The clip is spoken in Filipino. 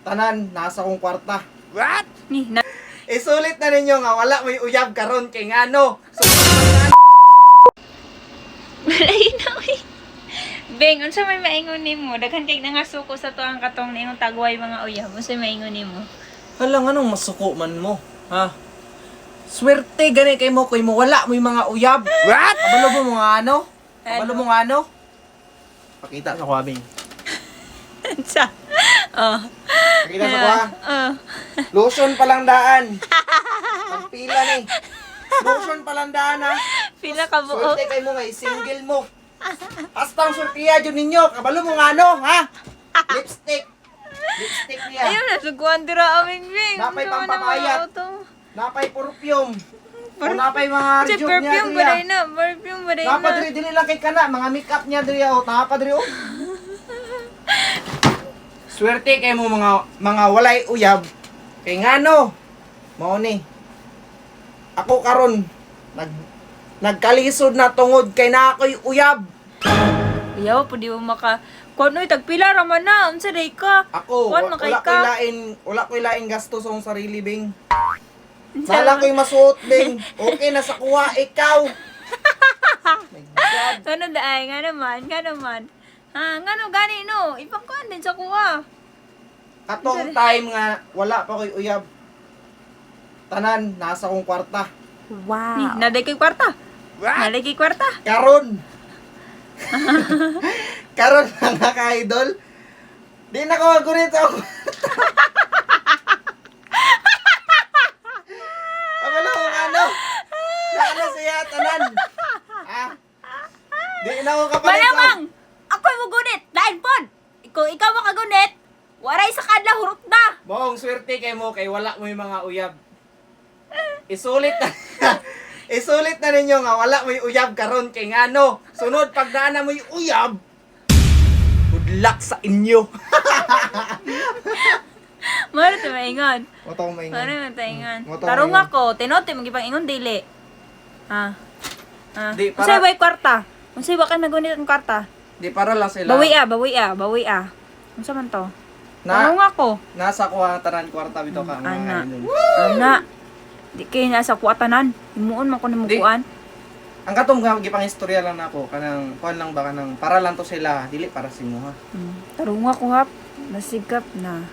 tanan nasa kong kwarta. What? Isulit na ninyo nga wala may uyab karon kay ngano. So, Malay na uy. Beng, unsa may maingon nimo? Daghan kay nangasuko sa tuang katong ningong tagway mga uyab. Unsa may maingon nimo? halang anong masuko man mo, ha? Swerte gani kay mo wala mo yung mga uyab. What? Kabalo mo mga ano? Kabalo mo nga ano? Pakita sa kuwabing. Sa. Oh. Pakita sa kuwa. Oh. Lotion palang daan. Pagpila ni. Lotion palang daan ha. Pila ka buo. Swerte kay mo ngay single mo. Hastang sortiya dyan ninyo. Kabalo mo nga ano, ha? Lipstick. Lipstick niya. Ayun na suguan dira aming Beng. Napay Ano pampapayat. naman auto? Napay perfume. O napay mga Si rejuve niya perfume diriya. baday na, perfume baday Napa na. diri lang kay kana, mga makeup niya diri o, napa diri o. Swerte kay mo mga walay uyab. Kay ngano? Mao ni. Ako karon nagkalisod na tungod kay na ako'y uyab. Yaw po di mo maka kunoy tagpila ra man na unsa day ka? Ako Kuwan, makay ka. wala ko'y lain gasto sa akong sarili bing. Sala ko'y masuot bing. Okay na sa kuha ikaw. My God. Ano daay nga naman. Ha, ngano gani no? Ibang kuan din sa kuha. Atong time nga wala pa ko'y uyab. Tanan nasa kong kwarta. Ni, naday kay kwarta. What? Naday kay kwarta. Karon. Karon mga ka-idol. Di na ko magunit ako. Abala ko ano? Ano siya tanan? Ah. Di na ko kapalit. Malamang ako mo gunit, lain pod. Ikaw makagunit. Waray sa kadla hurot na. Bong swerte kay mo kay wala mo yung mga uyab. Isulit na. Isulit na ninyo nga wala mo yung uyab karon kay ngano. Sunod pag daan mo yung uyab. Good luck sa inyo. Maro to maingon. Mo to maingon. Maro man taingon. Moto Tarong maingon. ako, tinote magipang ingon dili. Ha. Ha. Di, Unsay para- way kwarta? Unsay wa ka nagunit ang kwarta? Di para lang sila. Bawi ah. Unsa man to? Tarong ako. Nasa ko ang tanan kwarta bito ka mga Ana. idol. Ana. Di kay nasa kuatanan. Himuon man ko nimo Di. kuan. Ang katong nga gipang istorya lang nako kanang kuan lang ba kanang para lang to sila dili para sa imo ha. Tarong ako hap. Nasigap na.